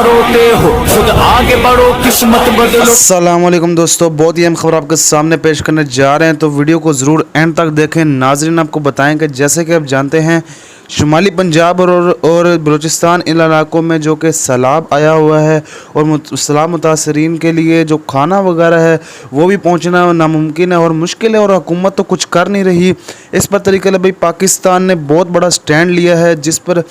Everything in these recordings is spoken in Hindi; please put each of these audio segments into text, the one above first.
रोते हो, खुद आगे बढ़ो, किस्मत बदलो। अस्सलाम वालेकुम दोस्तों, बहुत ही अहम खबर आपके सामने पेश करने जा रहे हैं, तो वीडियो को ज़रूर एंड तक देखें। नाजरीन, आपको बताएं कि जैसे कि आप जानते हैं, शुमाली पंजाब और बलूचिस्तान इन इलाकों में जो कि सैलाब आया हुआ है और सैलाब मुतासरीन के लिए जो खाना वगैरह है वो भी पहुंचना नामुमकिन है और मुश्किल है, और हुकूमत तो कुछ कर नहीं रही। इस पर तरीक़े भाई पाकिस्तान ने बहुत बड़ा स्टैंड लिया है, जिस पर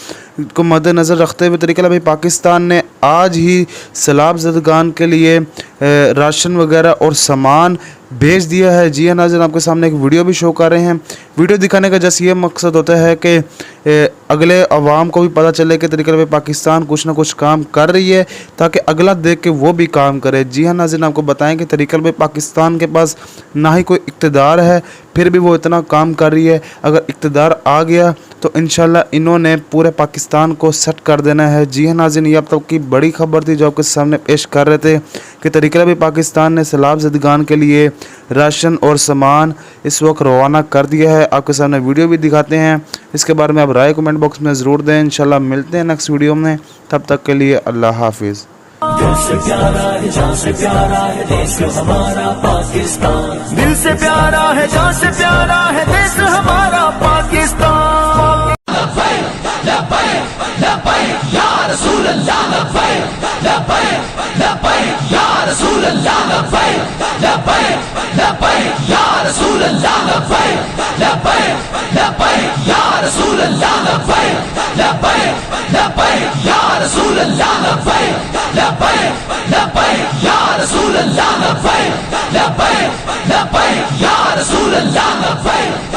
को मद्देनज़र रखते हुए तरीक़े भाई पाकिस्तान ने आज ही सैलाब ज़दगान के लिए राशन वगैरह और सामान भेज दिया है। जी हाँ नाज़रीन, आपके सामने एक वीडियो भी शो कर रहे हैं। वीडियो दिखाने का जैसे ये मकसद होता है कि अगले अवाम को भी पता चले कि तरीक़े से पाकिस्तान कुछ ना कुछ काम कर रही है, ताकि अगला देख के वो भी काम करे। जी हाँ नाज़रीन, आपको बताएं कि तरीक़े से पाकिस्तान के पास ना ही कोई इक़्तिदार है, फिर भी वो इतना काम कर रही है। अगर इक़्तिदार आ गया तो इंशाल्लाह इन्होंने पूरे पाकिस्तान को सेट कर देना है। जी हाँ नाज़रीन, ये अब तक की बड़ी खबर थी जो आपके सामने पेश कर रहे थे कि तरीक़े से पाकिस्तान ने सैलाब ज़दगान के लिए राशन और सामान इस वक्त रवाना कर दिया है। आपके सामने वीडियो भी दिखाते हैं, इसके बारे में आप राय कमेंट बॉक्स में ज़रूर दें। इंशाल्लाह मिलते हैं नेक्स्ट वीडियो में, तब तक के लिए अल्लाह हाफिज़। दिल से प्यारा है, जान से प्यारा है देश हमारा पाकिस्तान। दिल से प्यारा है, जान से प्यारा है देश हमारा पाकिस्तान। लब्बैक लब्बैक लब्बैक या रसूल अल्लाह, लब्बैक लब्बैक लब्बैक या रसूल अल्लाह, लब्बैक लब्बैक लब्बैक या रसूल अल्लाह, लब्बैक लब्बैक लब्बैक या रसूल अल्लाह, लब्बैक लब्बैक लब्बैक या रसूल अल्लाह, लब्बैक लब्बैक लब्बैक या रसूल अल्लाह, लब्बैक लब्बैक लब्बैक या रसूल अल्लाह, लब्बैक